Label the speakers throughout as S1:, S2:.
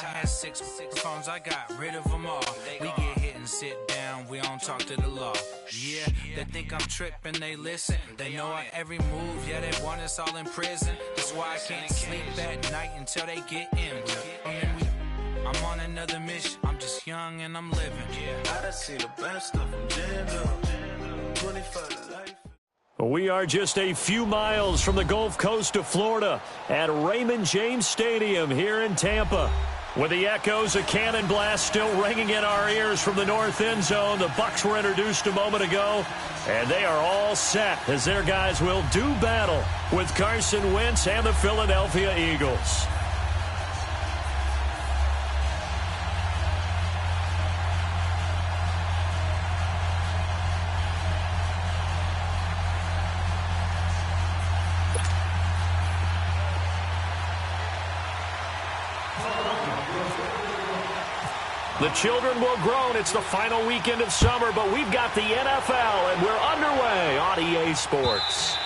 S1: I had 6 phones, I got rid of them all. We get hit and sit down, we don't talk to the law. Yeah, they think I'm tripping, they listen. They know our every move, yeah, they want us all in prison. That's why I can't sleep at night until they get in. I'm on another mission, I'm just young and I'm living. I done seen the best stuff from jammed up. 25 to life.
S2: We are just a few miles from the Gulf Coast of Florida at Raymond James Stadium here in Tampa. With the echoes of cannon blast still ringing in our ears from the north end zone, the Bucs were introduced a moment ago, and they are all set as their guys will do battle with Carson Wentz and the Philadelphia Eagles. The children will groan. It's the final weekend of summer, but we've got the NFL, and we're underway on EA Sports.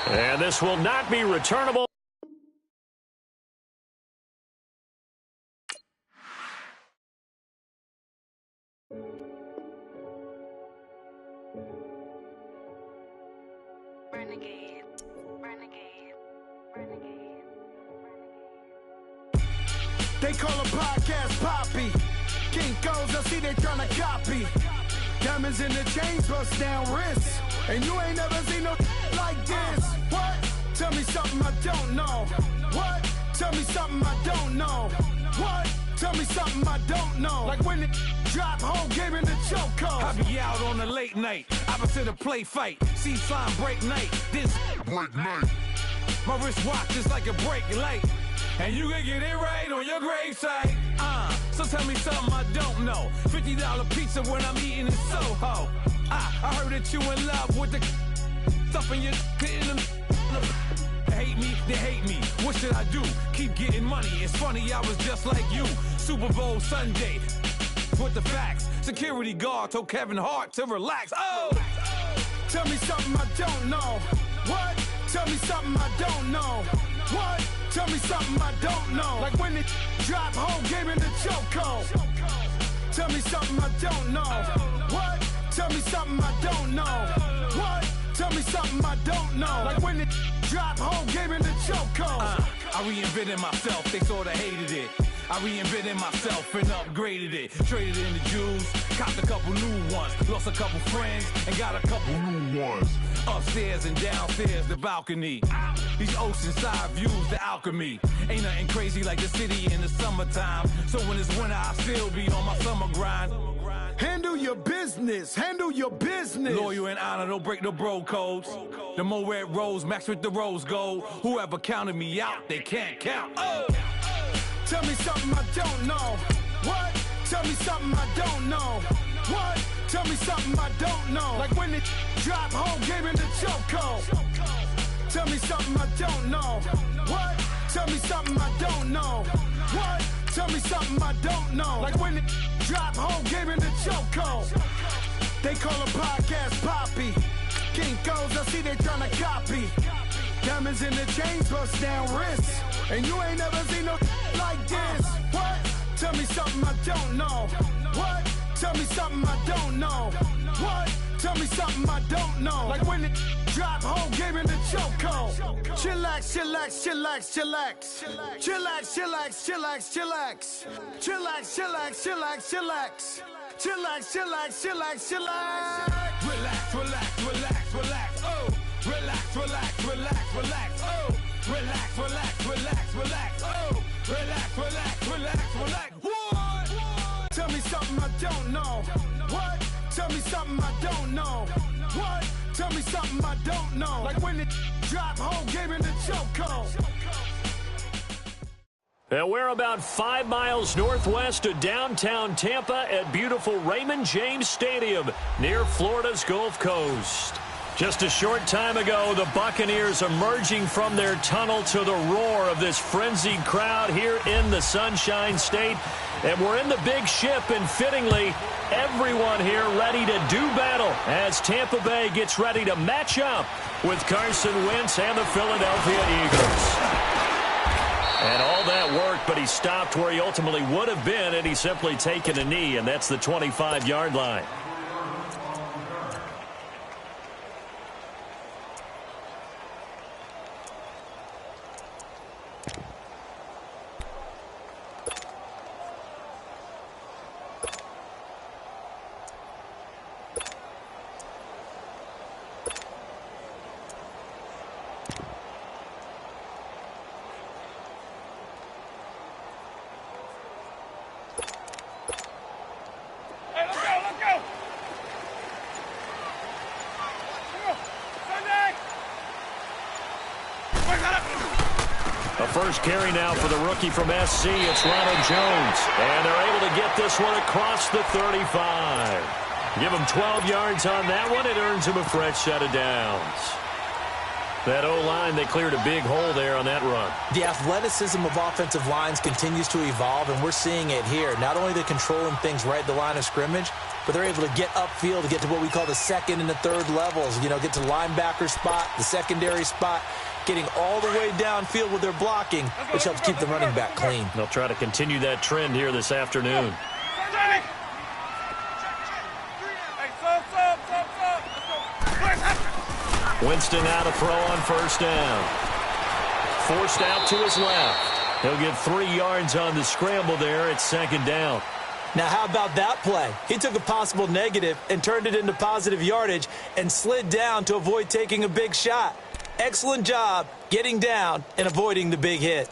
S2: And this will not be returnable.
S3: Renegade, renegade, renegade.
S4: They call a podcast Poppy. Kinkos, I see they tryna copy. Diamonds in the chains, bust down wrists. And you ain't never seen no like this. What? Tell me something I don't know. What? Tell me something I don't know. What? Tell me something I don't know. Like when it drop, whole game in the chokehold.
S5: I be out on a late night, opposite a play fight. See sign break night, this break night. My wristwatch is like a break light. And you can get it right on your gravesite. So tell me something I don't know. $50 pizza when I'm eating in Soho. I heard that you in love with the stuff in your in them. Hate me, they hate me. What should I do? Keep getting money. It's funny, I was just like you. Super Bowl Sunday. With the facts. Security guard told Kevin Hart to relax. Oh!
S4: Tell me something I don't know. What? Tell me something I don't know. What? Tell me something I don't know. Like when it drop, whole game in the chokehold. Tell me something I don't know. What? Tell me something I don't know. What? Tell me something I don't know. Like when it drop, whole game in the chokehold.
S5: I reinvented myself, they sorta hated it. I reinvented myself and upgraded it. Traded in the Jews, copped a couple new ones. Lost a couple friends and got a couple new ones. Upstairs and downstairs, the balcony. These oceanside views, the alchemy. Ain't nothing crazy like the city in the summertime. So when it's winter, I still be on my summer grind.
S4: Handle your business, handle your business.
S5: Loyal and honor, don't break the bro codes. The more red rose, max with the rose gold. Whoever counted me out, they can't count. Oh!
S4: Tell me something I don't know. What? Tell me something I don't know. What? Tell me something I don't know. Like when it drop, whole game in the chokehold. Tell me something I don't know. What? Tell me something I don't know. What? Tell me something I don't know. Like when it drop, whole game in the chokehold. They call a podcast Poppy. Kinkos, I see they tryna copy. Diamonds in the chains, bust down wrists. And you ain't never seen no like this. What? Tell me something I don't know. What? Tell me something I don't know. What? Tell me something I don't know. Like when it drop, whole game in the chokehold. Chillax, chillax, chillax, chillax. Chillax, chillax, chillax, chillax. Chillax, chillax, chillax, chillax. Chillax, chillax, chillax, chillax.
S5: Relax, relax, relax, relax. Oh! Relax, relax, relax, relax. Oh! Relax, relax, relax, relax. Oh! Relax, relax, relax, relax. What?
S4: Tell me something I don't know. What? Tell me something I don't know. What? Tell me something I don't know. Like when it drop, whole game in the chokehold.
S2: And we're about 5 miles northwest of downtown Tampa at beautiful Raymond James Stadium near Florida's Gulf Coast. Just a short time ago, the Buccaneers emerging from their tunnel to the roar of this frenzied crowd here in the Sunshine State. And we're in the big ship, and fittingly, everyone here ready to do battle as Tampa Bay gets ready to match up with Carson Wentz and the Philadelphia Eagles. And all that work, but he stopped where he ultimately would have been, and he's simply taken a knee, and that's the 25-yard line. A first carry now for the rookie from SC. It's Ronald Jones. And they're able to get this one across the 35. Give him 12 yards on that one. It earns him a fresh set of downs. That O-line, they cleared a big hole there on that run.
S6: The athleticism of offensive lines continues to evolve, and we're seeing it here. Not only are they controlling things right at the line of scrimmage, but they're able to get upfield to get to what we call the second and the third levels. You know, get to the linebacker spot, the secondary spot, getting all the way downfield with their blocking, which helps keep the running back clean.
S2: They'll try to continue that trend here this afternoon. Winston now to throw on first down. Forced out to his left. He'll get 3 yards on the scramble there. It's second down.
S6: Now, how about that play? He took a possible negative and turned it into positive yardage and slid down to avoid taking a big shot. Excellent job getting down and avoiding the big hit.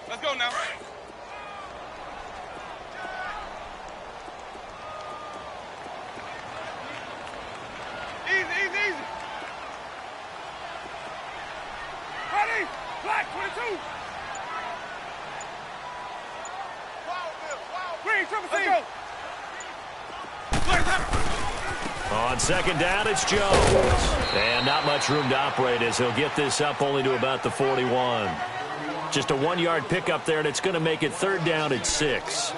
S7: Let's go now. Easy. Ready? Black 22. Green, triple C.
S2: On second down, it's Jones. And not much room to operate as he'll get this up only to about the 41. Just a 1-yard pickup there, and it's going to make it third down at 6.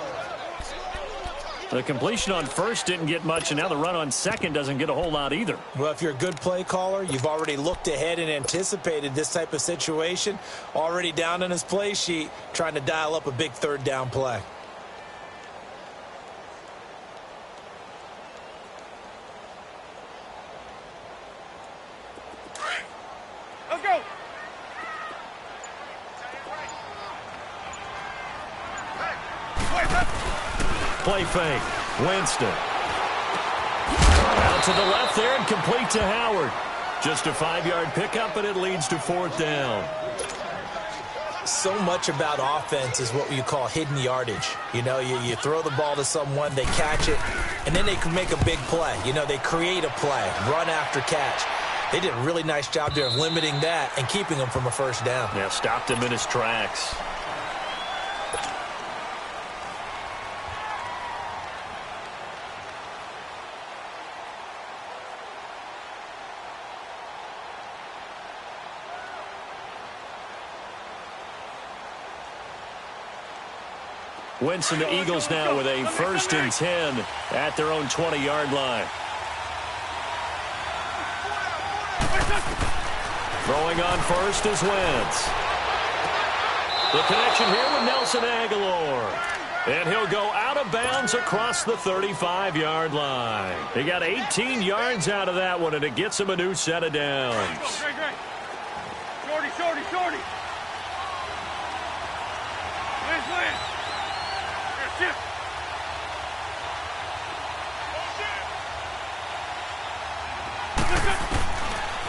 S2: The completion on first didn't get much, and now the run on second doesn't get a whole lot either.
S6: Well, if you're a good play caller, you've already looked ahead and anticipated this type of situation. Already down on his play sheet, trying to dial up a big third down play.
S7: Let's go.
S2: Play fake. Winston. Out to the left there and complete to Howard. Just a 5-yard pickup, and it leads to fourth down.
S6: So much about offense is what you call hidden yardage. You know, you throw the ball to someone, they catch it, and then they can make a big play. You know, they create a play, run after catch. They did a really nice job there of limiting that and keeping him from a first down.
S2: Yeah, stopped him in his tracks. Winston, the Eagles now with a 1st and 10 at their own 20-yard line. Throwing on first is Wentz. The connection here with Nelson Aguilar. And he'll go out of bounds across the 35-yard line. He got 18 yards out of that one, and it gets him a new set of downs.
S7: Shorty. Lynn.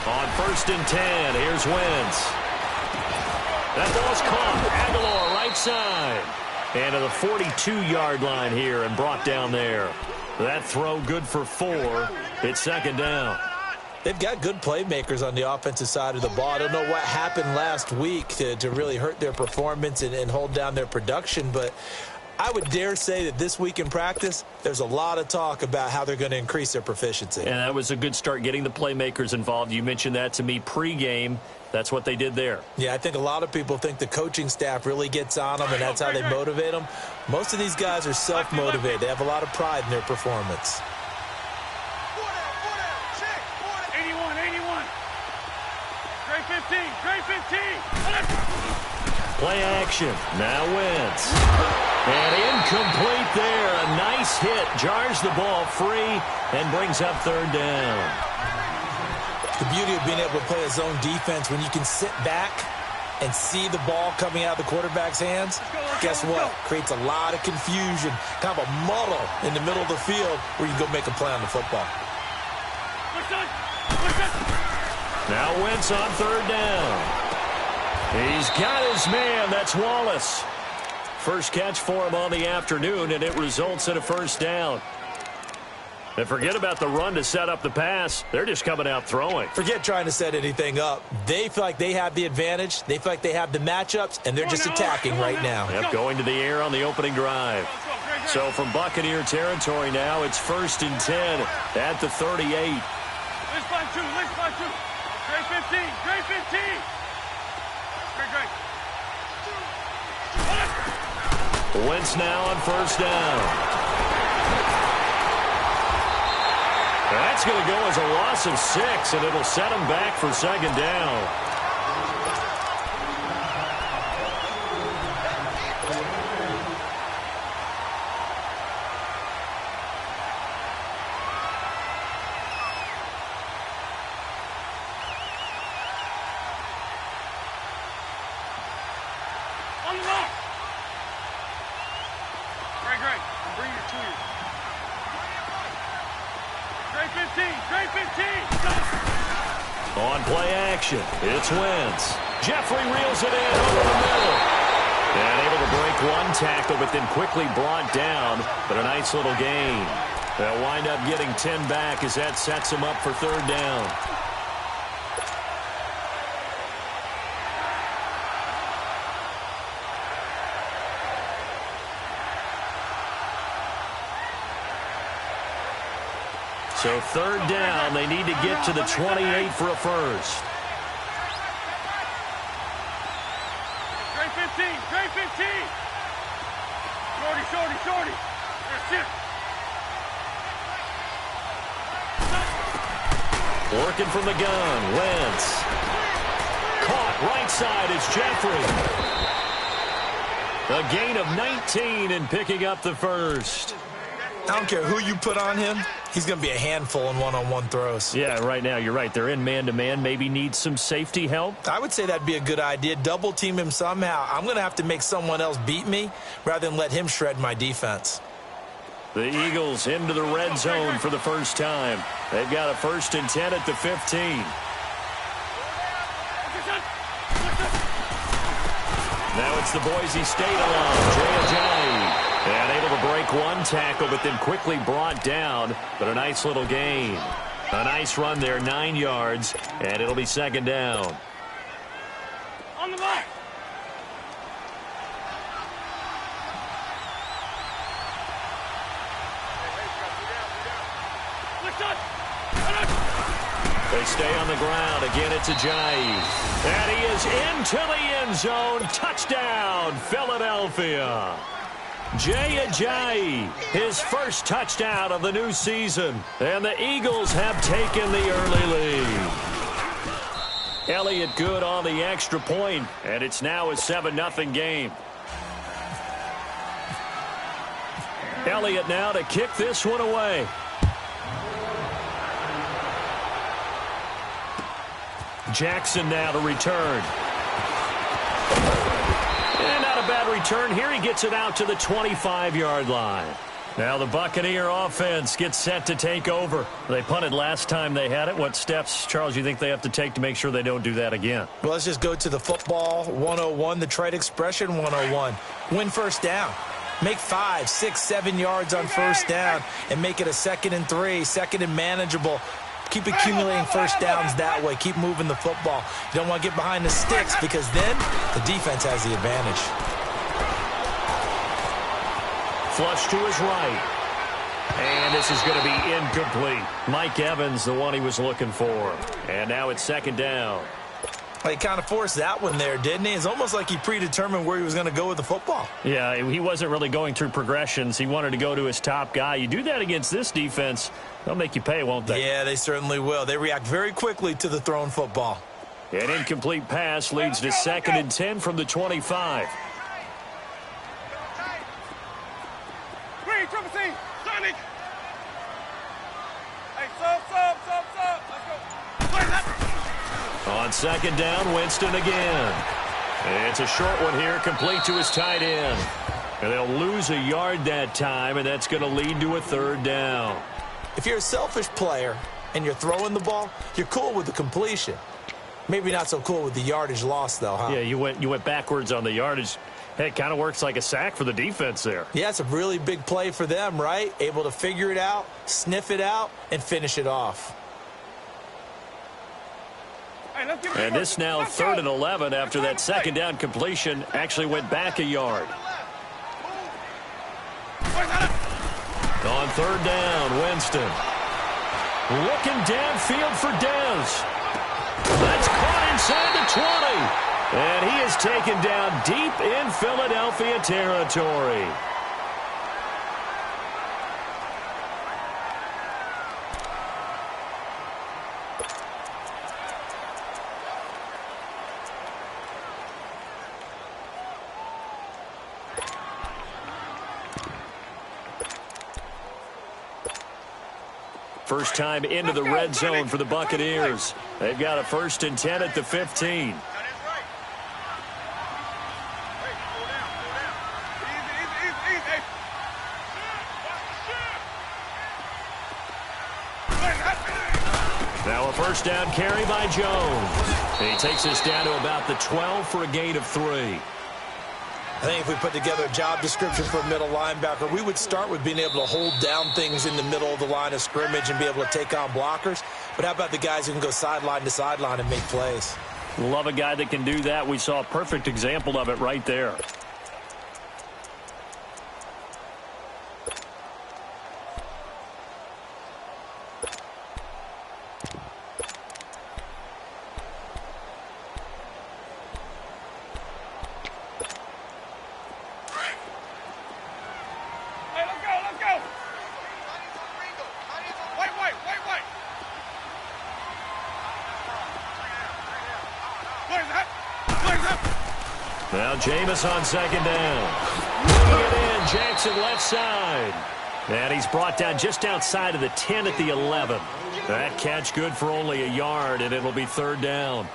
S2: On 1st and 10, here's Wentz. That ball's caught. Aguilar right side. And to the 42-yard line here and brought down there. That throw good for 4. It's second down.
S6: They've got good playmakers on the offensive side of the ball. I don't know what happened last week to really hurt their performance and hold down their production, but I would dare say that this week in practice, there's a lot of talk about how they're going to increase their proficiency.
S2: And that was a good start, getting the playmakers involved. You mentioned that to me pregame. That's what they did there.
S6: Yeah, I think a lot of people think the coaching staff really gets on them, and that's how they motivate them. Most of these guys are self-motivated. They have a lot of pride in their performance.
S7: Great 15.
S2: Play action. Now Wentz. And incomplete there. A nice hit. Jars the ball free and brings up third down.
S6: The beauty of being able to play a zone defense when you can sit back and see the ball coming out of the quarterback's hands, guess what? Creates a lot of confusion, kind of a muddle in the middle of the field where you can go make a play on the football.
S2: Now Wentz on third down. He's got his man. That's Wallace. First catch for him on the afternoon, and it results in a first down. And forget about the run to set up the pass. They're just coming out throwing.
S6: Forget trying to set anything up. They feel like they have the advantage. They feel like they have the matchups, and they're just attacking right now.
S2: Yep, going to the air on the opening drive. So from Buccaneer territory now, it's 1st and 10 at the 38.
S7: Let's find two. Great 15. Great 15. Great.
S2: Wentz now on first down. That's going to go as a loss of 6, and it'll set him back for second down.
S7: On the mark. Great. Bring it to you. Great 15.
S2: On play action, it's Wentz. Jeffrey reels it in over the middle. And able to break one tackle, but then quickly brought down. But a nice little gain. They'll wind up getting 10 back as that sets him up for third down. So third down, they need to get to the 28 for a first.
S7: Great 15. Shorty. That's it.
S2: Working from the gun, Wentz. Caught right side is Jeffrey. A gain of 19 and picking up the first.
S6: I don't care who you put on him. He's going to be a handful in one-on-one throws.
S2: Yeah, right now, you're right. They're in man-to-man. Maybe need some safety help.
S6: I would say that'd be a good idea. Double team him somehow. I'm going to have to make someone else beat me rather than let him shred my defense.
S2: The Eagles into the red zone for the first time. They've got a 1st and 10 at the 15. Now it's the Boise State alum, Jay Ajayi. And able to break one tackle, but then quickly brought down. But a nice little gain. A nice run there, 9 yards, and it'll be second down.
S7: On the mark.
S2: They stay on the ground. Again, it's Ajayi. And he is into the end zone. Touchdown, Philadelphia. Jay Ajayi, his first touchdown of the new season. And the Eagles have taken the early lead. Elliott good on the extra point, and it's now a 7-0 game. Elliott now to kick this one away. Jackson now to return. And not a bad return here. He gets it out to the 25-yard line. Now the Buccaneer offense gets set to take over. They punted last time they had it. What steps, Charles, you think they have to take to make sure they don't do that again?
S6: Well, let's just go to the football 101, the trade expression 101. Win first down. Make 5, 6, 7 yards on first down and make it a 2nd and 3, 2nd and manageable. Keep accumulating first downs that way. Keep moving the football. You don't want to get behind the sticks because then the defense has the advantage.
S2: Flush to his right. And this is going to be incomplete. Mike Evans, the one he was looking for. And now it's second down.
S6: Well, he kind of forced that one there, didn't he? It's almost like he predetermined where he was going to go with the football.
S2: Yeah, he wasn't really going through progressions. He wanted to go to his top guy. You do that against this defense, they'll make you pay, won't they?
S6: Yeah, they certainly will. They react very quickly to the thrown football.
S2: An incomplete pass leads to 2nd and 10 from the 25.
S7: Triple C, Sonic. Hey, sub. Let's go.
S2: On 2nd down, Winston again. It's a short one here, complete to his tight end. And they'll lose a yard that time, and that's going to lead to a 3rd down.
S6: If you're a selfish player and you're throwing the ball, you're cool with the completion. Maybe not so cool with the yardage loss, though, huh?
S2: Yeah, you went backwards on the yardage. Hey, it kind of works like a sack for the defense there.
S6: Yeah, it's a really big play for them, right? Able to figure it out, sniff it out, and finish it off.
S2: And this now 3rd and 11 after that 2nd down completion actually went back a yard. On 3rd down, Winston. Looking downfield for Dez. That's caught inside the 20. And he is taken down deep in Philadelphia territory. First time into the red zone for the Buccaneers. They've got a 1st and 10 at the 15. Now a 1st down carry by Jones. He takes us down to about the 12 for a gain of 3.
S6: I think if we put together a job description for a middle linebacker, we would start with being able to hold down things in the middle of the line of scrimmage and be able to take on blockers. But how about the guys who can go sideline to sideline and make plays?
S2: Love a guy that can do that. We saw a perfect example of it right there. Now Jameis on 2nd down. Moving it in, Jackson left side. And he's brought down just outside of the 10 at the 11. That catch good for only a yard, and it'll be 3rd down.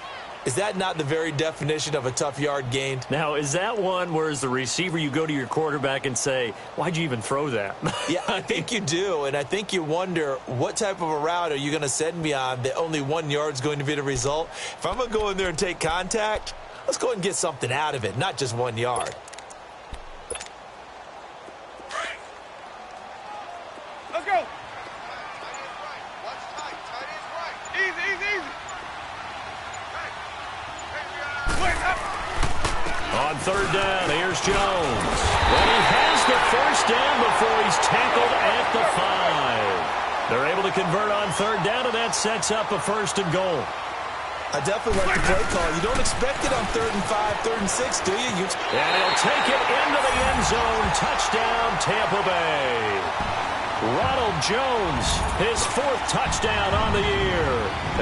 S6: Is that not the very definition of a tough yard gained?
S2: Now, is that one where as the receiver you go to your quarterback and say, why'd you even throw that?
S6: Yeah, I think you do, and I think you wonder what type of a route are you going to send me on that only 1 yard's going to be the result? If I'm going to go in there and take contact, let's go ahead and get something out of it, not just 1 yard.
S7: Let's go. Easy.
S2: On 3rd down, here's Jones. Well, he has the 1st down before he's tackled at the 5. They're able to convert on 3rd down, and that sets up a 1st and goal.
S6: I definitely like the play call. You don't expect it on 3rd and 5, 3rd and 6, do you?
S2: And he'll take it into the end zone. Touchdown, Tampa Bay. Ronald Jones, his 4th touchdown on the year.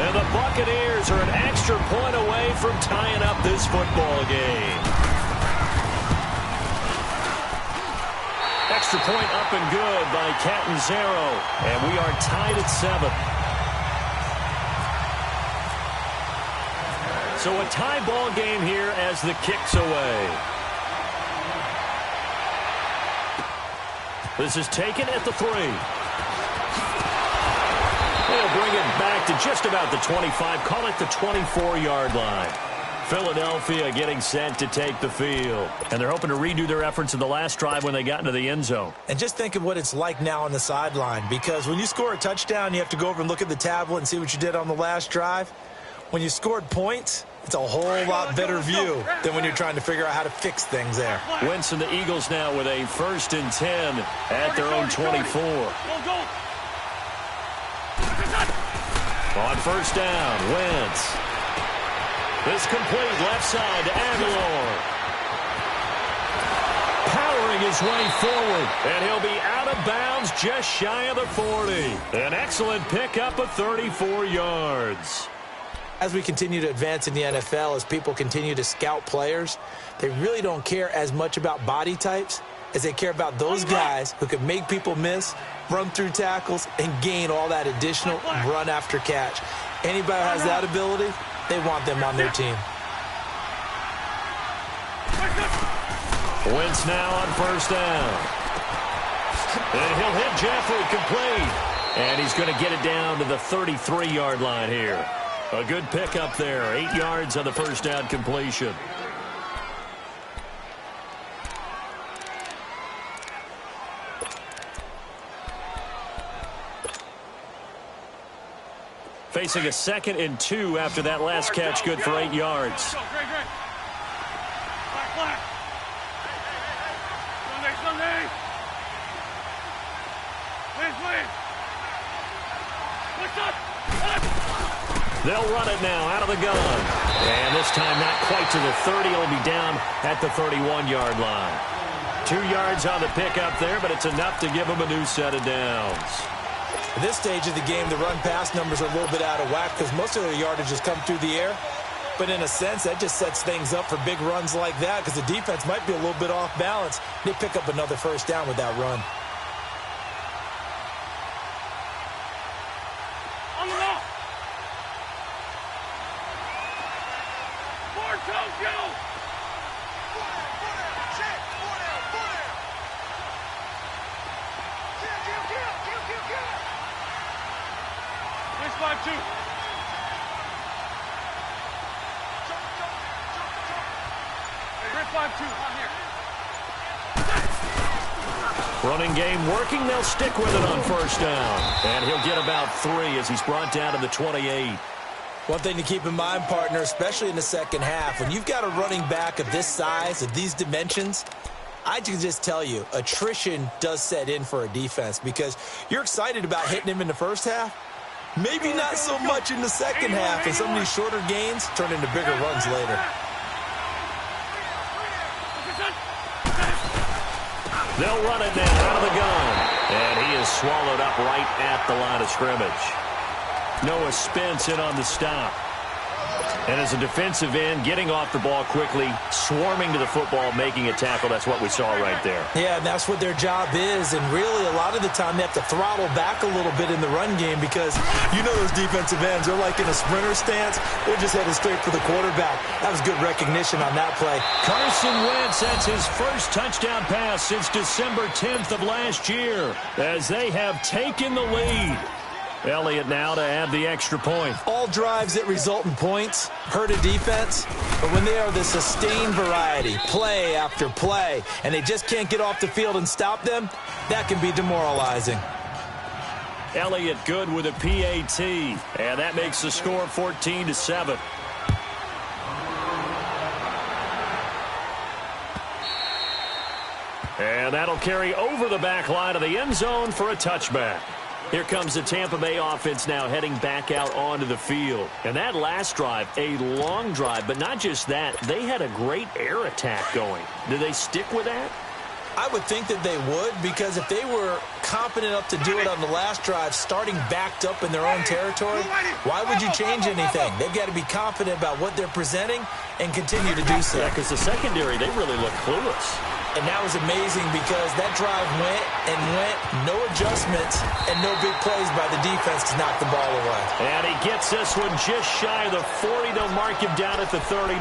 S2: And the Buccaneers are an extra point away from tying up this football game. Extra point up and good by Catanzaro. And we are tied at 7. So a tie ball game here as the kick's away. This is taken at the 3. They'll bring it back to just about the 25. Call it the 24-yard line. Philadelphia getting set to take the field. And they're hoping to redo their efforts in the last drive when they got into the end zone.
S6: And just think of what it's like now on the sideline. Because when you score a touchdown, you have to go over and look at the tablet and see what you did on the last drive. When you scored points, it's a whole lot better view than when you're trying to figure out how to fix things there.
S2: Wentz and the Eagles now with a 1st and 10 at their own 24. On 1st down, Wentz. This complete left side to Aguilar. Powering his way forward, and he'll be out of bounds just shy of the 40. An excellent pickup of 34 yards.
S6: as we continue to advance in the NFL, as people continue to scout players, they really don't care as much about body types as they care about those guys who can make people miss, run through tackles, and gain all that additional run after catch. Anybody who has that ability, they want them on their team.
S2: Wentz now on first down. And he'll hit Jeffrey complete. And he's going to get it down to the 33-yard line here. A good pickup there. 8 yards on the first down completion. Facing a 2nd and 2 after that last catch, good for 8 yards. They'll run it now out of the gun. And this time not quite to the 30. It'll be down at the 31-yard line. 2 yards on the pickup there, but it's enough to give them a new set of downs.
S6: At this stage of the game, the run-pass numbers are a little bit out of whack because most of their yardage has come through the air. But in a sense, that just sets things up for big runs like that because the defense might be a little bit off balance. They pick up another first down with that run.
S7: On the ball. Four toes, go. Nice 5-2. Hey, 5-2. On here.
S2: Running game working. They'll stick with it on first down. And he'll get about 3 as he's brought down to the 28.
S6: One thing to keep in mind, partner, especially in the second half, when you've got a running back of this size, of these dimensions, I can just tell you, attrition does set in for a defense because you're excited about hitting him in the first half. Maybe not so much in the second half, and some of these shorter gains turn into bigger runs later.
S2: They'll run it now out of the gun. And he is swallowed up right at the line of scrimmage. Noah Spence in on the stop. And as a defensive end, getting off the ball quickly, swarming to the football, making a tackle, that's what we saw right there.
S6: Yeah, and that's what their job is. And really, a lot of the time, they have to throttle back a little bit in the run game because you know those defensive ends, they're like in a sprinter stance. They're just headed straight for the quarterback. That was good recognition on that play.
S2: Carson Wentz, that's his first touchdown pass since December 10th of last year as they have taken the lead. Elliott now to add the extra point.
S6: All drives that result in points hurt a defense, but when they are the sustained variety, play after play, and they just can't get off the field and stop them, that can be demoralizing.
S2: Elliott good with a PAT, and that makes the score 14-7. And that'll carry over the back line of the end zone for a touchback. Here comes the Tampa Bay offense now heading back out onto the field. And that last drive, a long drive, but not just that. They had a great air attack going. Do they stick with that?
S6: I would think that they would, because if they were competent enough to do it on the last drive, starting backed up in their own territory, why would you change anything? They've got to be confident about what they're presenting and continue to do so.
S2: Yeah, because the secondary, they really look clueless.
S6: And that was amazing because that drive went and went, no adjustments, and no big plays by the defense to knock the ball away.
S2: And he gets this one just shy of the 40. They'll mark him down at the 39.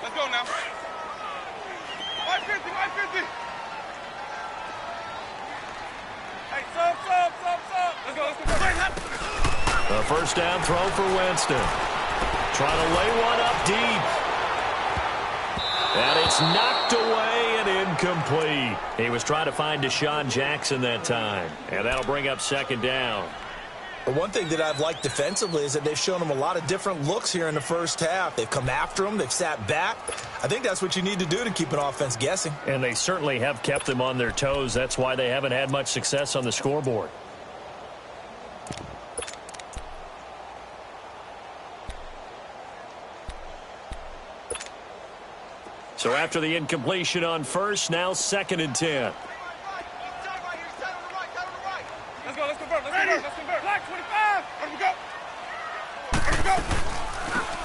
S7: Let's go now. 550. Hey, sub. Let's go.
S2: A first down throw for Winston. Trying to lay one up deep. And it's knocked away and incomplete. He was trying to find Deshaun Jackson that time. And that'll bring up second down.
S6: But one thing that I've liked defensively is that they've shown them a lot of different looks here in the first half. They've come after them. They've sat back. I think that's what you need to do to keep an offense guessing.
S2: And they certainly have kept them on their toes. That's why they haven't had much success on the scoreboard. So after the incompletion on first, now 2nd and 10.
S7: Let's go, let's convert, let's convert. Black 25. Let me go. Let me go.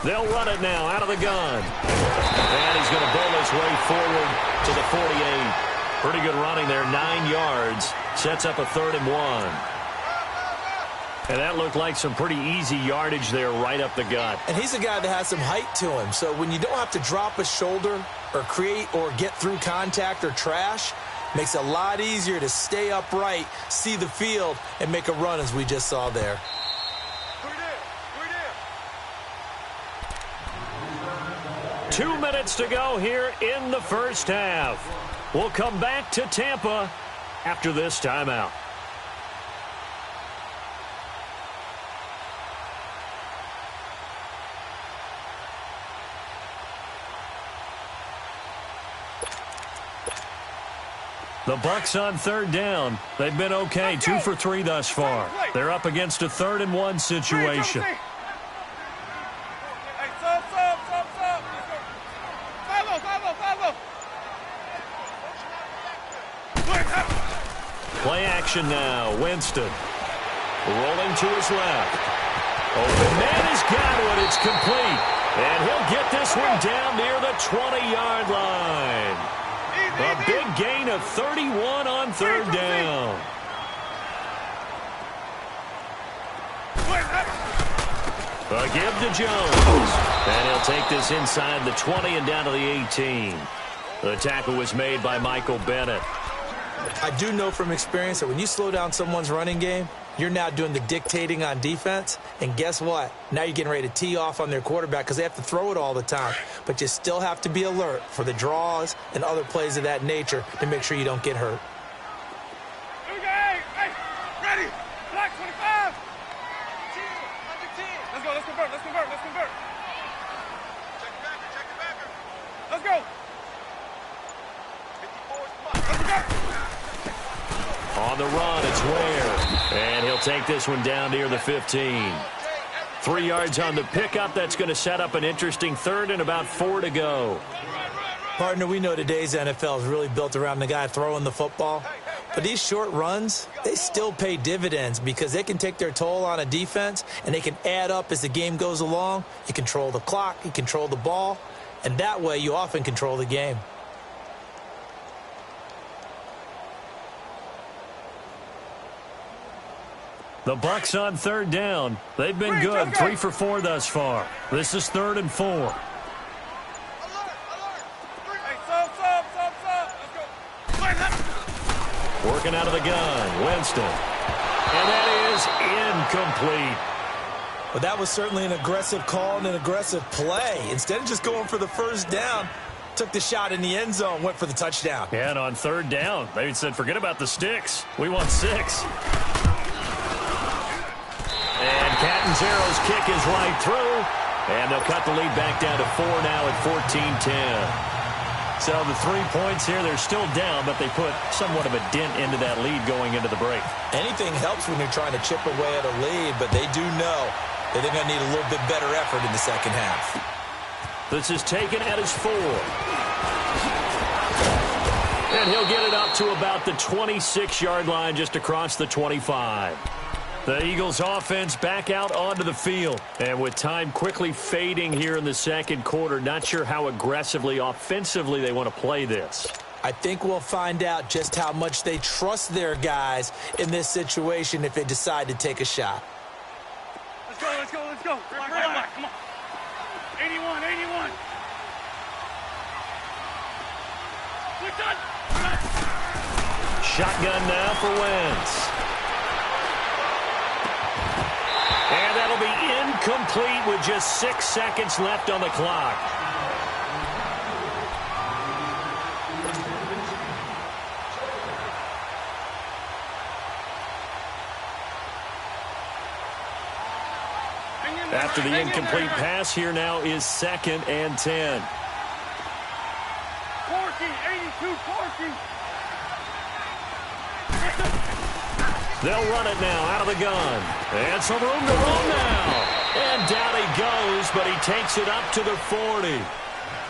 S2: They'll run it now out of the gun. And he's going to bowl his way forward to the 48. Pretty good running there, 9 yards. Sets up a 3rd and 1. And that looked like some pretty easy yardage there right up the gut.
S6: And he's a guy that has some height to him. So when you don't have to drop a shoulder or create or get through contact or trash, makes it a lot easier to stay upright, see the field, and make a run as we just saw there.
S2: 2 minutes to go here in the first half. We'll come back to Tampa after this timeout. The Bucs on 3rd down. They've been okay, 2 for 3 thus far. They're up against a 3rd and 1 situation.
S7: Hey, sub. Follow.
S2: Play action now. Winston rolling to his left. Open man has got it. It's complete. And he'll get this one down near the 20-yard line. A big gain of 31 on 3rd down. A give to Jones. And he'll take this inside the 20 and down to the 18. The tackle was made by Michael Bennett.
S6: I do know from experience that when you slow down someone's running game, you're now doing the dictating on defense. And guess what? Now you're getting ready to tee off on their quarterback because they have to throw it all the time. But you still have to be alert for the draws and other plays of that nature to make sure you don't get hurt.
S7: Hey, ready. Black 25. Let's go, let's convert. Check the backer. Let's go. 54 spot.
S2: On the run, it's Ware. And he'll take this one down near the 15. 3 yards on the pickup. That's going to set up an interesting 3rd and about 4 to go.
S6: Partner, we know today's NFL is really built around the guy throwing the football. But these short runs, they still pay dividends because they can take their toll on a defense and they can add up as the game goes along. You control the clock, you control the ball, and that way you often control the game.
S2: The Bucs on 3rd down. They've been good, 3 for 4 thus far. This is 3rd and 4.
S7: Alert. Hey, sub. Let's go.
S2: Working out of the gun, Winston. And that is incomplete.
S6: Well, that was certainly an aggressive call and an aggressive play. Instead of just going for the first down, took the shot in the end zone, went for the touchdown.
S2: Yeah, and on 3rd down, they said, forget about the sticks. We want 6. And Catanzaro's kick is right through. And they'll cut the lead back down to 4 now at 14-10. So the 3 points here, they're still down, but they put somewhat of a dent into that lead going into the break.
S6: Anything helps when you're trying to chip away at a lead, but they do know that they're going to need a little bit better effort in the second half.
S2: This is taken at his 4. And he'll get it up to about the 26-yard line just across the 25. The Eagles offense back out onto the field. And with time quickly fading here in the second quarter, not sure how aggressively, offensively they want to play this.
S6: I think we'll find out just how much they trust their guys in this situation if they decide to take a shot.
S7: Let's go. Black, come on. 81. We're done.
S2: Shotgun now for Wentz. And that'll be incomplete with just 6 seconds left on the clock. After the incomplete pass, here now is 2nd and 10.
S7: Corky.
S2: They'll run it now out of the gun. And some room to run now. And down he goes, but he takes it up to the 40.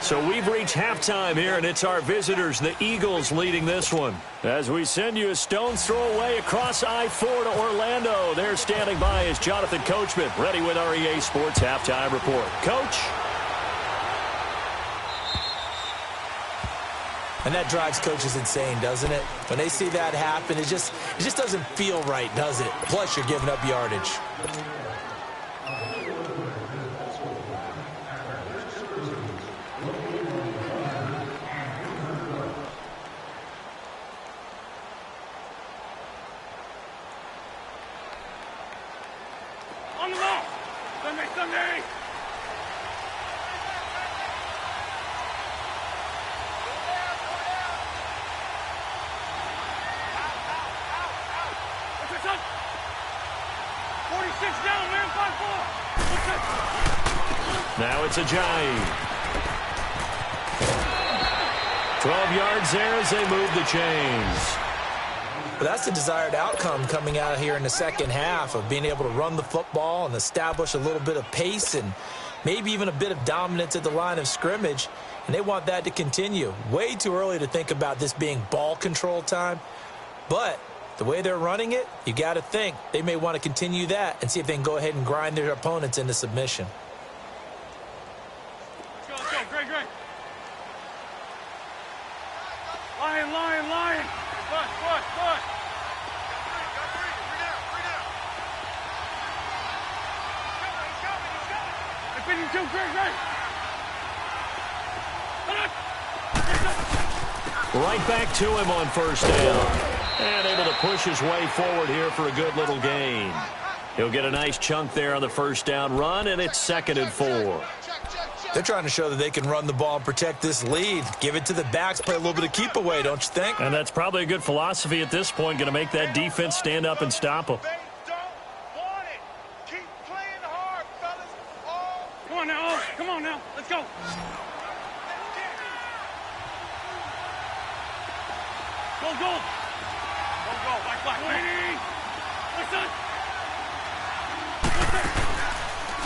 S2: So we've reached halftime here, and it's our visitors, the Eagles, leading this one. As we send you a stone's throw away across I-4 to Orlando. There standing by is Jonathan Coachman, ready with our EA Sports Halftime Report. Coach?
S6: And that drives coaches insane, doesn't it? When they see that happen, it just doesn't feel right, does it? Plus, you're giving up yardage.
S7: On the ball. Sunday. What's it, son? 46 down, man. 5-4. What's it?
S2: Now it's Ajayi. 12 yards there as they move the chains.
S6: But that's the desired outcome coming out here in the second half of being able to run the football and establish a little bit of pace and maybe even a bit of dominance at the line of scrimmage. And they want that to continue. Way too early to think about this being ball control time. But the way they're running it, you got to think they may want to continue that and see if they can go ahead and grind their opponents into submission.
S7: Let's go. Great. Lion. Push. He's coming. Great.
S2: Right back to him on first down. And able to push his way forward here for a good little gain. He'll get a nice chunk there on the first down run, and it's 2nd and 4.
S6: They're trying to show that they can run the ball and protect this lead. Give it to the backs, play a little bit of keep away, don't you think?
S2: And that's probably a good philosophy at this point, going to make that defense stand up and stop them.
S7: They don't want it. Keep playing hard, fellas. Come on now. Let's go. Go. Black.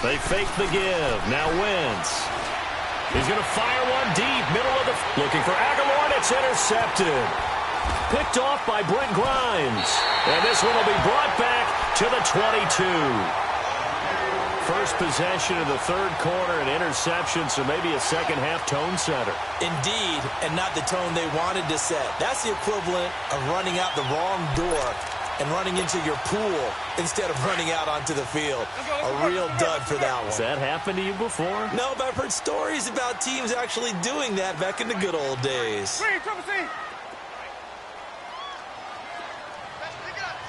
S2: They fake the give. Now Wentz. He's going to fire one deep. Middle of the... Looking for Aguilar, and it's intercepted. Picked off by Brent Grimes. And this one will be brought back to the 22. First possession of the third quarter, an interception, so maybe a second-half tone setter.
S6: Indeed, and not the tone they wanted to set. That's the equivalent of running out the wrong door and running into your pool instead of running out onto the field. A real dud for that one.
S2: Has that happened to you before?
S6: No, but I've heard stories about teams actually doing that back in the good old days.
S7: Green, triple C.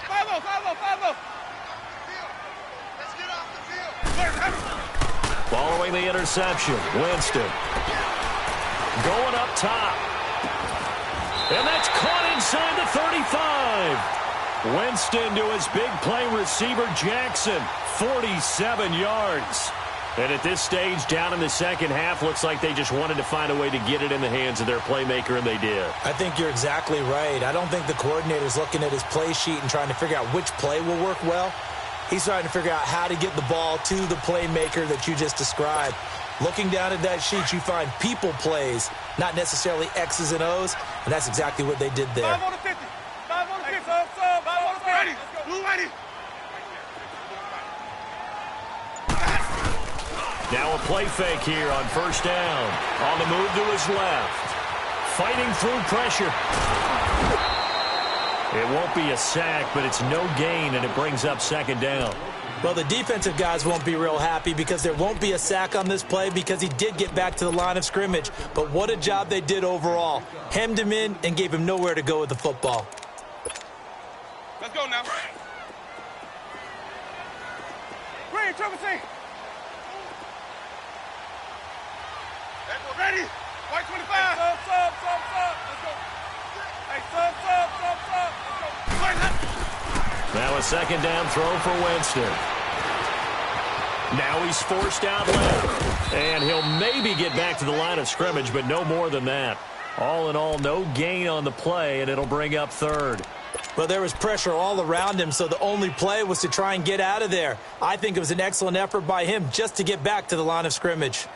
S7: 5-0.
S2: Following the interception, Winston. Going up top. And that's caught inside the 35. Winston to his big play receiver, Jackson. 47 yards. And at this stage, down in the second half, looks like they just wanted to find a way to get it in the hands of their playmaker, and they did.
S6: I think you're exactly right. I don't think the coordinator's looking at his play sheet and trying to figure out which play will work well. He's trying to figure out how to get the ball to the playmaker that you just described. Looking down at that sheet, you find people plays, not necessarily X's and O's, and that's exactly what they did there.
S7: 5 on the 50. 5 on the 50. 5 on the 50. Ready. Blue ready.
S2: Now a play fake here on first down. On the move to his left. Fighting through pressure. It won't be a sack, but it's no gain, and it brings up second down.
S6: Well, the defensive guys won't be real happy because there won't be a sack on this play because he did get back to the line of scrimmage. But what a job they did overall. Hemmed him in and gave him nowhere to go with the football.
S7: Let's go now. Green, triple C. Ready. White 25. Sub. Let's go. Hey, sub. Let's go.
S2: Now a second down throw for Winston. Now he's forced out left. And he'll maybe get back to the line of scrimmage, but no more than that. All in all, no gain on the play, and it'll bring up third.
S6: Well, there was pressure all around him, so the only play was to try and get out of there. I think it was an excellent effort by him just to get back to the line of scrimmage.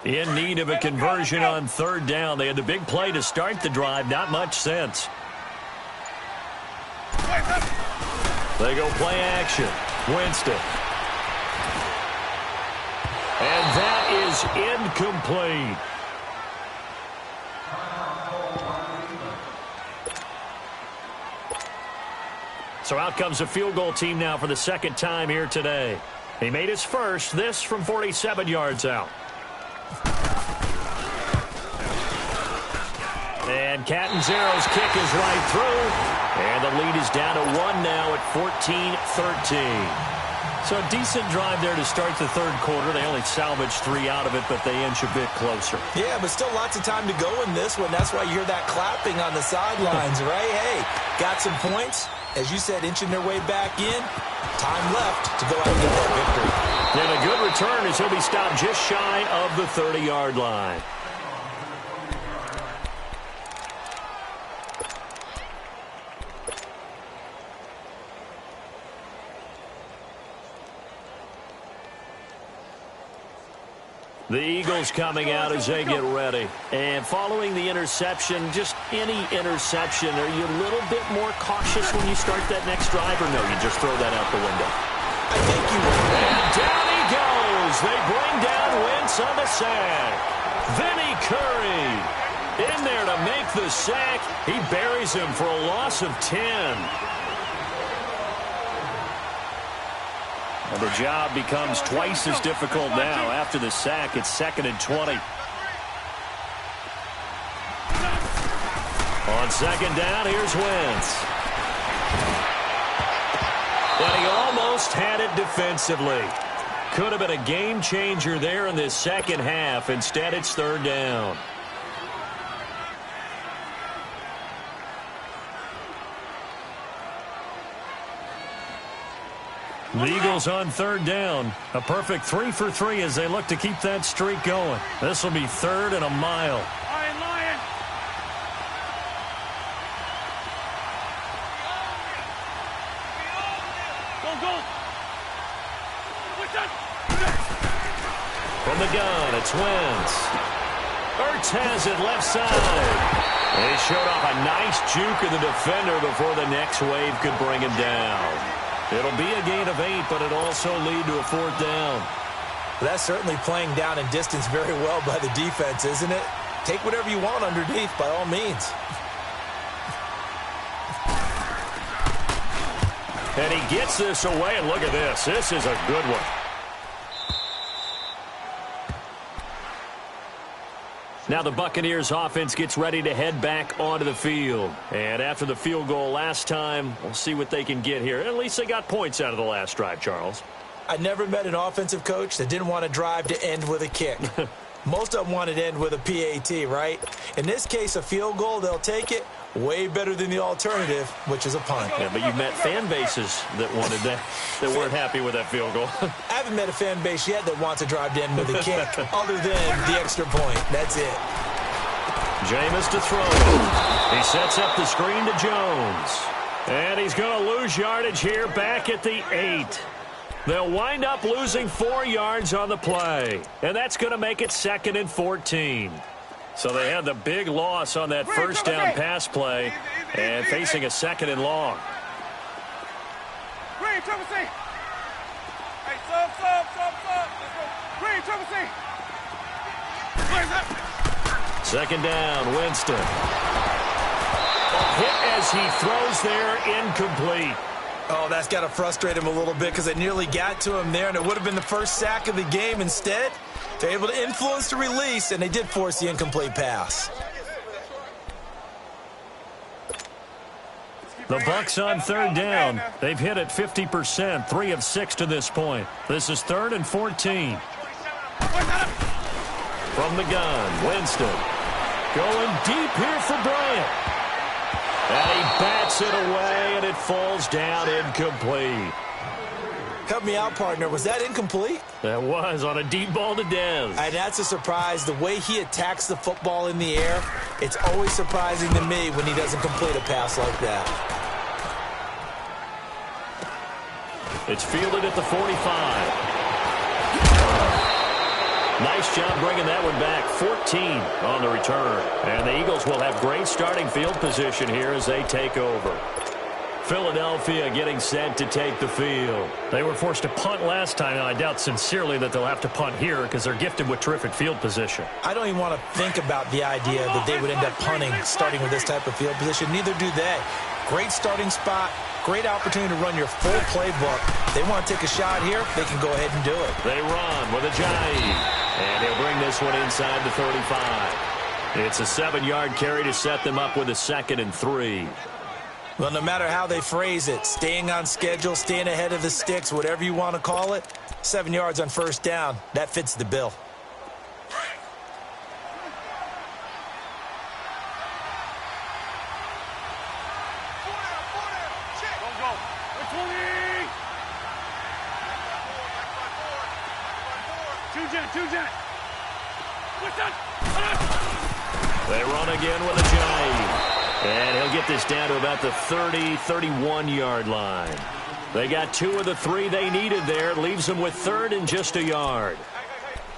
S2: In need of a conversion on third down. They had the big play to start the drive. Not much sense. They go play action. Winston. And that is incomplete. So out comes a field goal team now for the second time here today. He made his first, this from 47 yards out. And Catanzaro's kick is right through. And the lead is down to 1 now at 14-13. So a decent drive there to start the third quarter. They only salvaged 3 out of it, but they inch a bit closer.
S6: Yeah, but still lots of time to go in this one. That's why you hear that clapping on the sidelines, right? Hey, got some points. As you said, inching their way back in. Time left to go out and get that victory.
S2: And a good return as he'll be stopped just shy of the 30-yard line. The Eagles coming out as they get ready. And following the interception, just any interception, are you a little bit more cautious when you start that next drive, or no, you just throw that out the window?
S6: I think you will.
S2: And down he goes. They bring down Wentz on the sack. Vinny Curry in there to make the sack. He buries him for a loss of 10. And the job becomes twice as difficult now. After the sack, it's 2nd and 20. On second down, here's Wentz. And he almost had it defensively. Could have been a game changer there in this second half. Instead, it's third down. The Eagles on third down. A perfect 3 for 3 as they look to keep that streak going. This will be 3rd and a mile.
S7: Lion. Go.
S2: From the gun, it's Wentz. Ertz has it left side. They showed off a nice juke of the defender before the next wave could bring him down. It'll be a gain of 8, but it'll also lead to a 4th down.
S6: That's certainly playing down in distance very well by the defense, isn't it? Take whatever you want underneath, by all means.
S2: And he gets this away, and look at this. This is a good one. Now the Buccaneers offense gets ready to head back onto the field. And after the field goal last time, we'll see what they can get here. At least they got points out of the last drive, Charles.
S6: I never met an offensive coach that didn't want a drive to end with a kick. Most of them wanted to end with a PAT, right? In this case, a field goal, they'll take it. Way better than the alternative, which is a punt.
S2: Yeah, but you've met fan bases that wanted that weren't happy with that field goal.
S6: I haven't met a fan base yet that wants a drive to end with a kick, other than the extra point. That's it.
S2: Jameis to throw. He sets up the screen to Jones. And he's going to lose yardage here back at the 8. They'll wind up losing 4 yards on the play. And that's going to make it 2nd and 14. So they had the big loss on that first down pass play and facing a 2nd and long.
S7: Green, Trevor C. Hey, sub. Green, Trevor C. Where's that?
S2: 2nd down, Winston. A hit as he throws there, incomplete.
S6: Oh, that's got to frustrate him a little bit because they nearly got to him there, and it would have been the first sack of the game. Instead, they're able to influence the release, and they did force the incomplete pass.
S2: The Bucs on third down. They've hit it 50%, 3 of 6 to this point. This is 3rd and 14. From the gun, Winston. Going deep here for Bryant. And he bats it away, and it falls down incomplete.
S6: Help me out, partner. Was that incomplete?
S2: That was on a deep ball to Dez.
S6: And that's a surprise. The way he attacks the football in the air, it's always surprising to me when he doesn't complete a pass like that.
S2: It's fielded at the 45. Nice job bringing that one back. 14 on the return. And the Eagles will have great starting field position here as they take over. Philadelphia getting set to take the field.
S8: They were forced to punt last time, and I doubt sincerely that they'll have to punt here because they're gifted with terrific field position.
S6: I don't even want to think about the idea that they would end up punting starting with this type of field position. Neither do they. Great starting spot, great opportunity to run your full playbook. They want to take a shot here, they can go ahead and do it.
S2: They run with a jive, and he'll bring this one inside the 35. It's a 7-yard carry to set them up with a 2nd and 3.
S6: Well, no matter how they phrase it, staying on schedule, staying ahead of the sticks, whatever you want to call it, 7 yards on first down, that fits the bill.
S2: They run again with a jive. And he'll get this down to about the 30, 31-yard line. They got 2 of the 3 they needed there. Leaves them with 3rd and just a yard.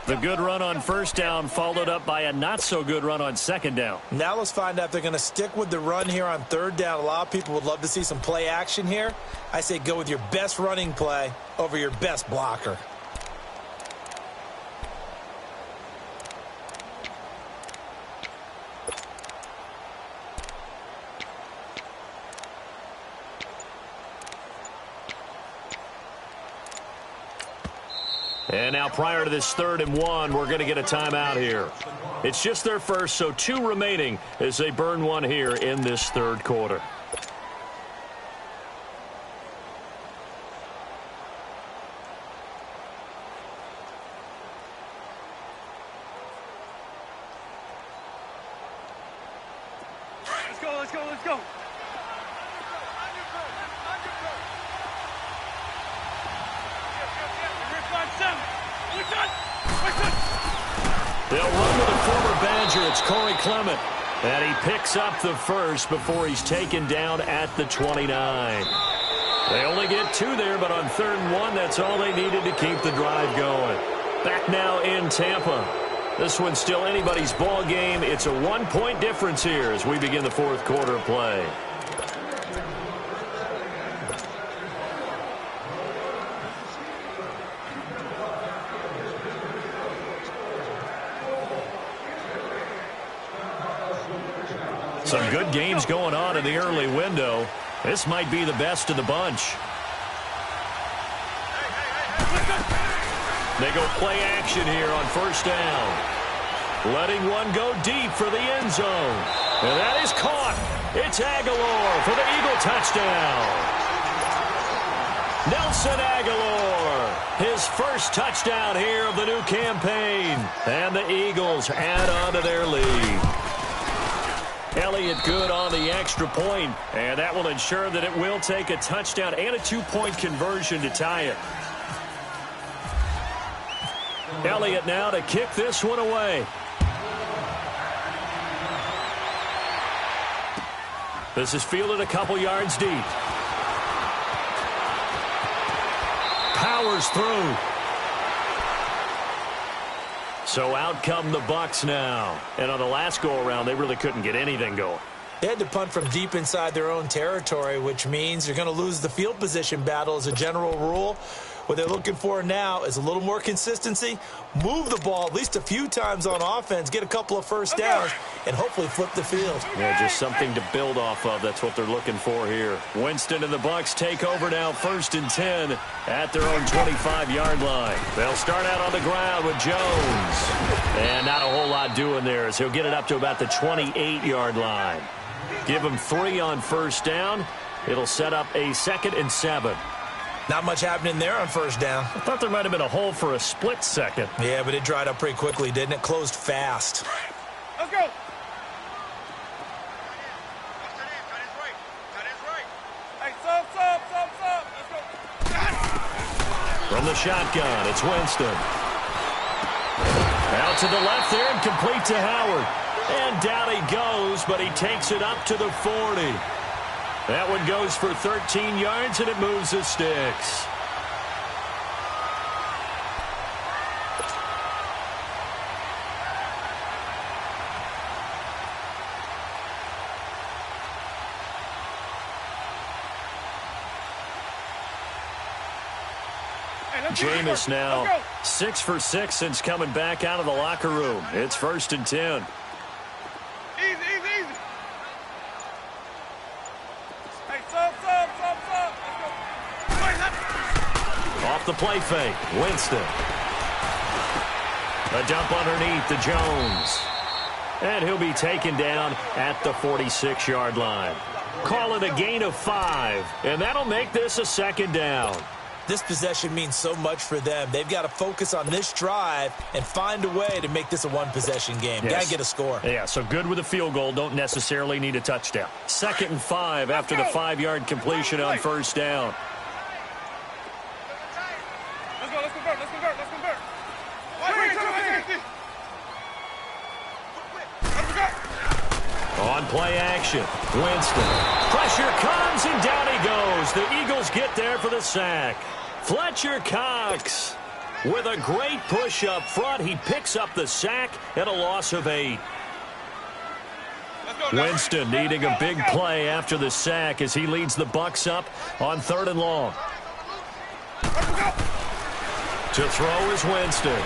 S8: The good run on first down followed up by a not-so-good run on 2nd down.
S6: Now let's find out if they're going to stick with the run here on 3rd down. A lot of people would love to see some play action here. I say go with your best running play over your best blocker.
S2: And now prior to this 3rd and 1, we're going to get a timeout here. It's just their first, so 2 remaining as they burn one here in this 3rd quarter.
S7: Let's go.
S2: They'll run with a former Badger. It's Corey Clement. And he picks up the first before he's taken down at the 29. They only get 2 there, but on 3rd and 1, that's all they needed to keep the drive going. Back now in Tampa. This one's still anybody's ball game. It's a 1-point difference here as we begin the 4th quarter of play.
S8: Some good games going on in the early window. This might be the best of the bunch.
S2: They go play action here on first down. Letting one go deep for the end zone. And that is caught. It's Aguilar for the Eagle touchdown. Nelson Aguilar, his first touchdown here of the new campaign. And the Eagles add on to their lead. Elliott good on the extra point, and that will ensure that it will take a touchdown and a 2-point conversion to tie it. Elliott now to kick this one away. This is fielded a couple yards deep. Powers through. So out come the Bucs now. And on the last go-around, they really couldn't get anything going.
S6: They had to punt from deep inside their own territory, which means you're going to lose the field position battle as a general rule. What they're looking for now is a little more consistency, move the ball at least a few times on offense, get a couple of first downs, and hopefully flip the field.
S2: Yeah, just something to build off of. That's what they're looking for here. Winston and the Bucs take over now, 1st and 10 at their own 25-yard line. They'll start out on the ground with Jones. And not a whole lot doing there as he'll get it up to about the 28-yard line. Give him 3 on first down. It'll set up a 2nd and 7.
S6: Not much happening there on first down.
S8: I thought there might have been a hole for a split second.
S6: Yeah, but it dried up pretty quickly, didn't it? Closed fast.
S7: Let's go. Hey, stop. Let's go.
S2: From the shotgun, it's Winston. Out to the left there and complete to Howard. And down he goes, but he takes it up to the 40. That one goes for 13 yards, and it moves the sticks. Jameis now 6 for 6 since coming back out of the locker room. It's 1st and 10.
S7: Easy. Hey, sub.
S2: Off the play fake, Winston. A dump underneath to Jones. And he'll be taken down at the 46-yard line. Call it a gain of 5, and that'll make this a 2nd down.
S6: This possession means so much for them. They've got to focus on this drive and find a way to make this a one-possession game.
S2: Yes.
S6: Got to get a score.
S2: Yeah, so good with a field goal. Don't necessarily need a touchdown. 2nd and 5 after the 5-yard completion on 1st down.
S7: Let's convert.
S2: On play action, Winston. Pressure comes, and down he goes. The Eagles get there for the sack. Fletcher Cox with a great push up front. He picks up the sack and a loss of 8. Winston needing a big play after the sack as he leads the Bucs up on 3rd and long. To throw is Winston.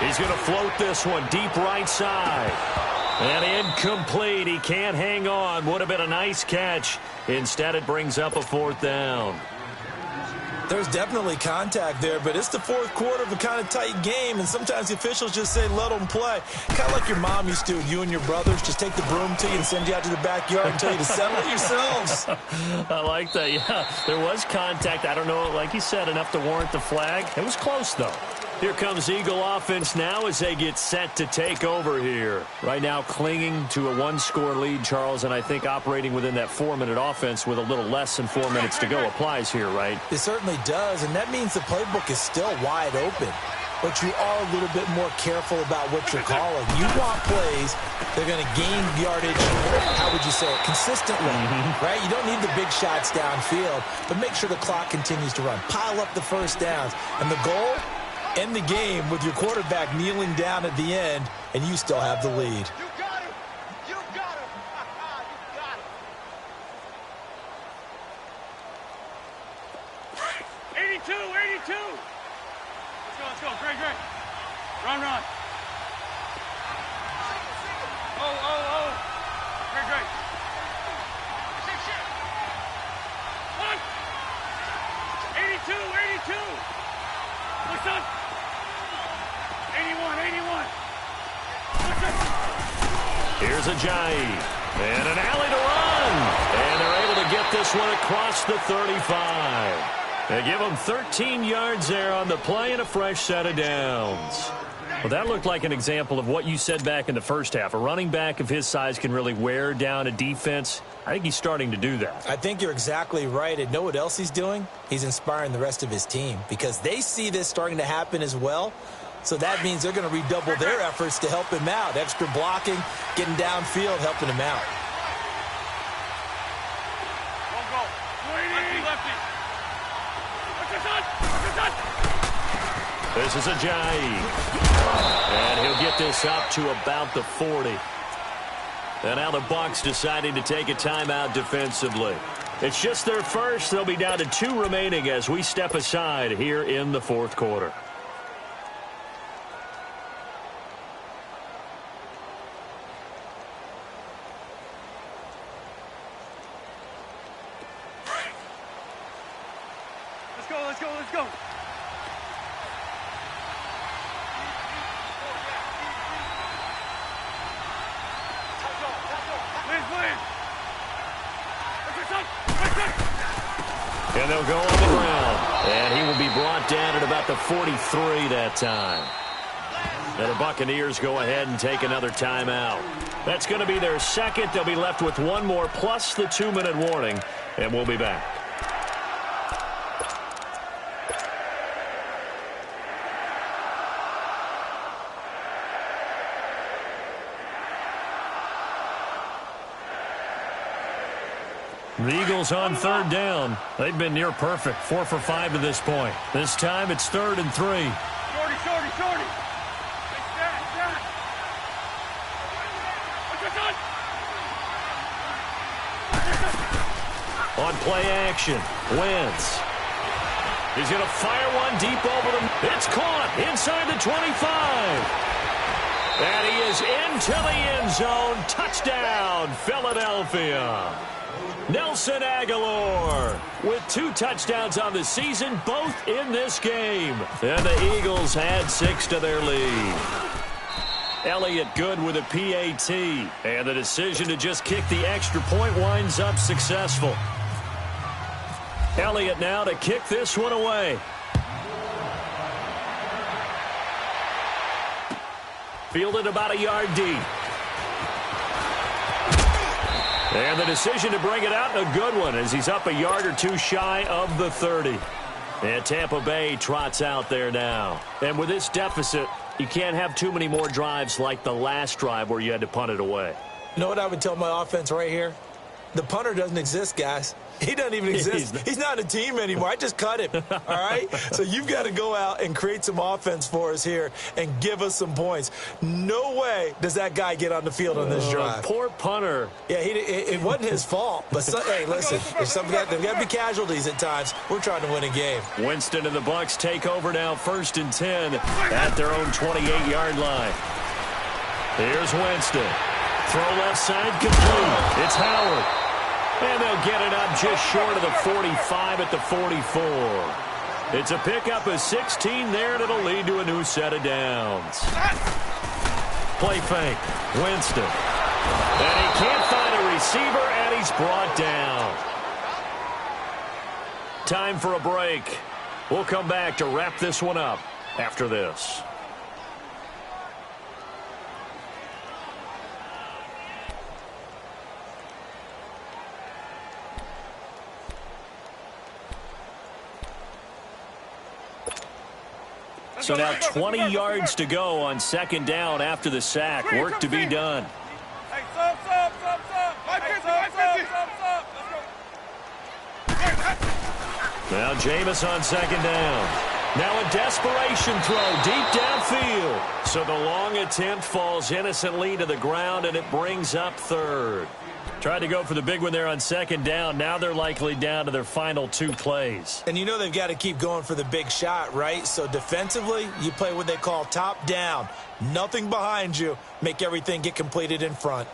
S2: He's going to float this one deep right side. And incomplete. He can't hang on. Would have been a nice catch. Instead, it brings up a 4th down.
S6: There's definitely contact there, but it's the 4th quarter of a kind of tight game, and sometimes the officials just say, let them play. Kind of like your mom used to, you and your brothers, just take the broom to you and send you out to the backyard and tell you to settle it yourselves.
S2: I like that, yeah. There was contact. I don't know, like you said, enough to warrant the flag. It was close, though. Here comes Eagle offense now as they get set to take over here. Right now clinging to a 1-score lead, Charles, and I think operating within that 4-minute offense with a little less than 4 minutes to go applies here, right?
S6: It certainly does, and that means the playbook is still wide open. But you are a little bit more careful about what you're calling. You want plays that are going to gain yardage, how would you say it, consistently, right? You don't need the big shots downfield, but make sure the clock continues to run. Pile up the first downs. And the goal? End the game with your quarterback kneeling down at the end, and you still have the lead.
S7: You got it. You got it. You got it. 82. Let's go. Great. Run. Oh. Great. 82. What's up? 81.
S2: Here's Ajayi. And an alley to run. And they're able to get this one across the 35. They give them 13 yards there on the play and a fresh set of downs. Well, that looked like an example of what you said back in the first half. A running back of his size can really wear down a defense. I think he's starting to do that.
S6: I think you're exactly right. And know what else he's doing? He's inspiring the rest of his team because they see this starting to happen as well. So that means they're going to redouble their efforts to help him out. Extra blocking, getting downfield, helping him out.
S2: This is Ajayi. And he'll get this up to about the 40. And now the Bucs deciding to take a timeout defensively. It's just their first. They'll be down to 2 remaining as we step aside here in the 4th quarter.
S7: Let's go.
S2: And they'll go on the ground. And he will be brought down at about the 43 that time. And the Buccaneers go ahead and take another timeout. That's going to be their second. They'll be left with one more plus the 2-minute warning. And we'll be back. The Eagles on 3rd down. They've been near perfect. 4 for 5 to this point. This time it's 3rd and 3.
S7: Shorty.
S2: On play action, Wentz. He's going to fire one deep over them. It's caught inside the 25. And he is into the end zone. Touchdown, Philadelphia. Nelson Aguilar with 2 touchdowns on the season, both in this game. And the Eagles add 6 to their lead. Elliott good with a PAT. And the decision to just kick the extra point winds up successful. Elliott now to kick this one away. Fielded about a yard deep. And the decision to bring it out, a good one, as he's up a yard or 2 shy of the 30. And Tampa Bay trots out there now. And with this deficit, you can't have too many more drives like the last drive where you had to punt it away.
S6: You know what I would tell my offense right here? The punter doesn't exist, guys. He doesn't even exist. He's not a team anymore. I just cut him, all right? So you've got to go out and create some offense for us here and give us some points. No way does that guy get on the field on this drive.
S2: Poor punter.
S6: Yeah, it wasn't his fault. But, hey, listen, there's got to be casualties at times. We're trying to win a game.
S2: Winston and the Bucs take over now, 1st and 10 at their own 28-yard line. Here's Winston. Throw left side, complete. It's Howard. And they'll get it up just short of the 45 at the 44. It's a pickup of 16 there, and it'll lead to a new set of downs. Play fake. Winston. And he can't find a receiver, and he's brought down. Time for a break. We'll come back to wrap this one up after this. So now 20 yards to go on 2nd down after the sack. Work to be done.
S7: Hey, sub.
S2: Now Jameis on 2nd down. Now a desperation throw deep downfield. So the long attempt falls innocently to the ground, and it brings up 3rd. Tried to go for the big one there on 2nd down. Now they're likely down to their final 2 plays.
S6: And you know they've got to keep going for the big shot, right? So defensively, you play what they call top down. Nothing behind you. Make everything get completed in front.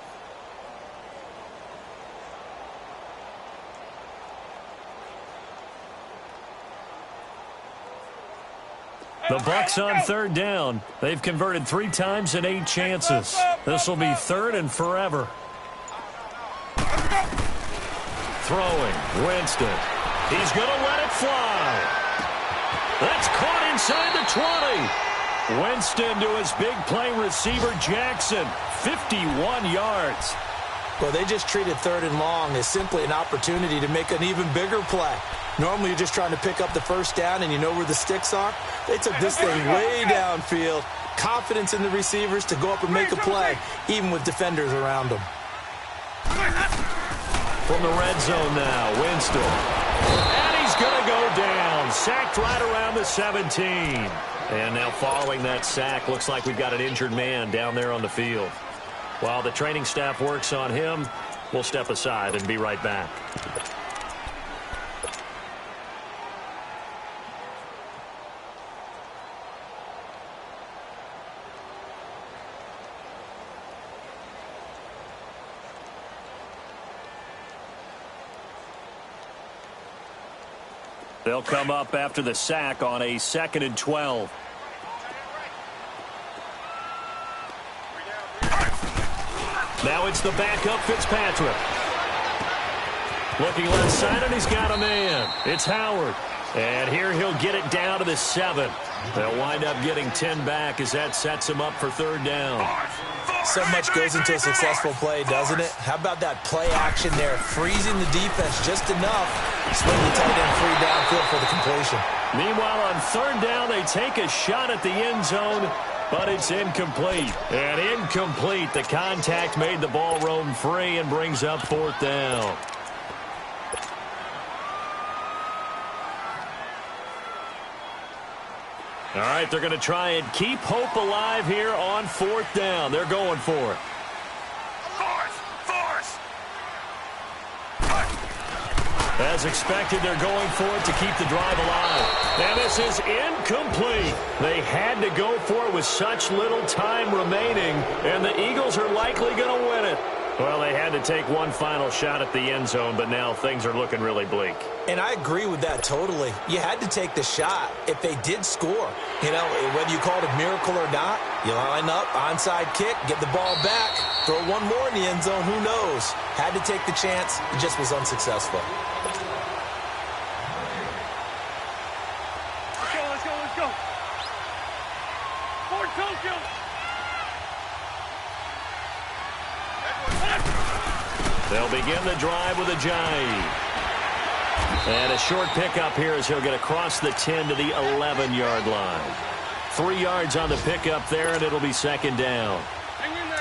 S2: The Bucs on 3rd down. They've converted 3 times in 8 chances. This will be 3rd and forever. Throwing, Winston. He's going to let it fly. That's caught inside the 20. Winston to his big play receiver, Jackson. 51 yards.
S6: Well, they just treated 3rd and long as simply an opportunity to make an even bigger play. Normally, you're just trying to pick up the 1st down, and you know where the sticks are. They took this thing way downfield. Confidence in the receivers to go up and make a play, even with defenders around them.
S2: From the red zone now, Winston. And he's going to go down. Sacked right around the 17. And now following that sack, looks like we've got an injured man down there on the field. While the training staff works on him, we'll step aside and be right back. They'll come up after the sack on a 2nd and 12. Now it's the backup Fitzpatrick. Looking left side, and he's got a man. It's Howard. And here he'll get it down to the 7. They'll wind up getting 10 back as that sets him up for 3rd down.
S6: So much goes into a successful play, doesn't it? How about that play action there? Freezing the defense just enough. Swing the tight end free downfield for the completion.
S2: Meanwhile, on 3rd down, they take a shot at the end zone, but it's incomplete. And incomplete. The contact made the ball roam free and brings up 4th down. All right, they're going to try and keep hope alive here on 4th down. They're going for it. As expected, they're going for it to keep the drive alive. And this is incomplete. They had to go for it with such little time remaining, and the Eagles are likely going to win it. Well, they had to take one final shot at the end zone, but now things are looking really bleak.
S6: And I agree with that totally. You had to take the shot if they did score. You know, whether you call it a miracle or not, you line up, onside kick, get the ball back, throw one more in the end zone, who knows? Had to take the chance. It just was unsuccessful.
S7: Let's go. Ford Tokyo.
S2: They'll begin the drive with a jive. And a short pickup here as he'll get across the 10 to the 11-yard line. 3 yards on the pickup there, and it'll be second down.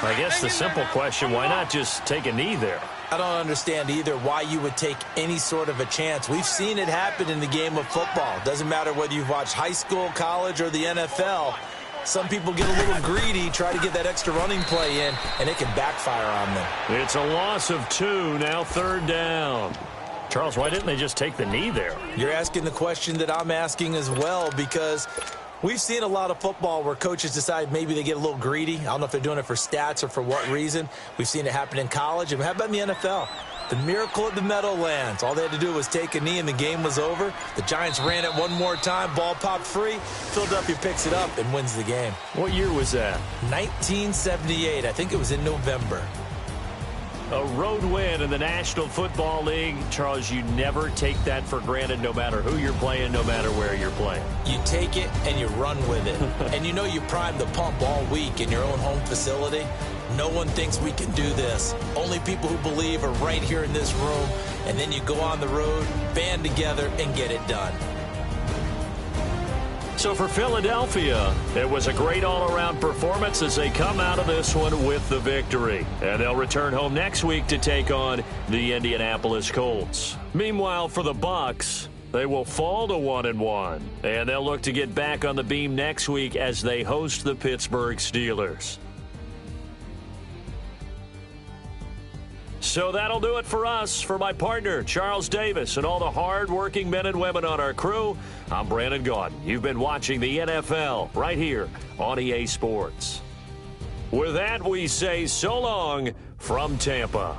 S2: I guess the simple question, why not just take a knee there?
S6: I don't understand either why you would take any sort of a chance. We've seen it happen in the game of football. Doesn't matter whether you've watched high school, college, or the NFL. Some people get a little greedy, try to get that extra running play in, and it can backfire on them.
S2: It's a loss of 2, now third down. Charles, why didn't they just take the knee there?
S6: You're asking the question that I'm asking as well, because we've seen a lot of football where coaches decide maybe they get a little greedy. I don't know if they're doing it for stats or for what reason. We've seen it happen in college. And how about in the NFL? The miracle at the Meadowlands. All they had to do was take a knee and the game was over. The Giants ran it one more time. Ball popped free. Philadelphia picks it up and wins the game.
S2: What year was that?
S6: 1978. I think it was in November.
S2: A road win in the National Football League. Charles, you never take that for granted no matter who you're playing, no matter where you're playing.
S6: You take it and you run with it. And you know you prime the pump all week in your own home facility. No one thinks we can do this. Only people who believe are right here in this room. And then you go on the road, band together, and get it done.
S2: So for Philadelphia, it was a great all-around performance as they come out of this one with the victory. And they'll return home next week to take on the Indianapolis Colts. Meanwhile, for the Bucs, they will fall to 1-1. And they'll look to get back on the beam next week as they host the Pittsburgh Steelers. So that'll do it for us. For my partner, Charles Davis, and all the hard-working men and women on our crew, I'm Brandon Gaudin. You've been watching the NFL right here on EA Sports. With that, we say so long from Tampa.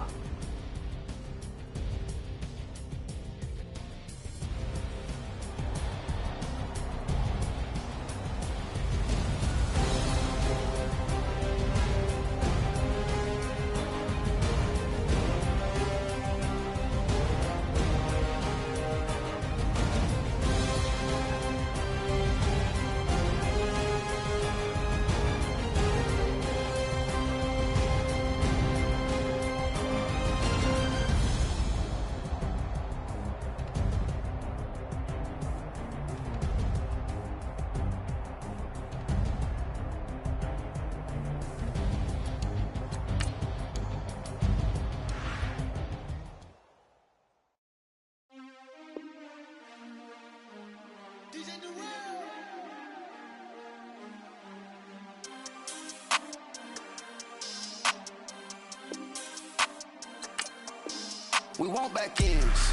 S9: We want back ends.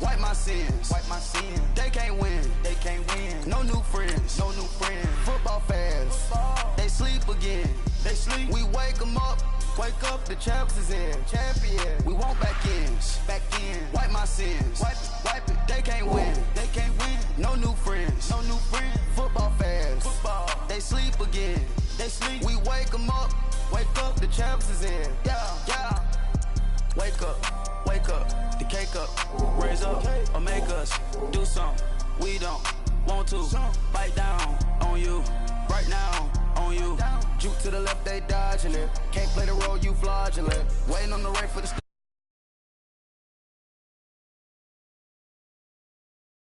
S9: Wipe my sins. They can't win. No new friends. Football fans. They sleep again. We wake them up. The champs is in. Champion. We want back ends. Wipe my sins. Wipe it. They can't win. No new friends. Football fans. They sleep again. We wake them up. The champs is in. Yeah. Wake up, the cake up, raise up, or make us do something we don't want to. Bite down on you, right now on you. Juke to the left, they dodging it. Can't play the role, you fraudulent. Waiting on the right for the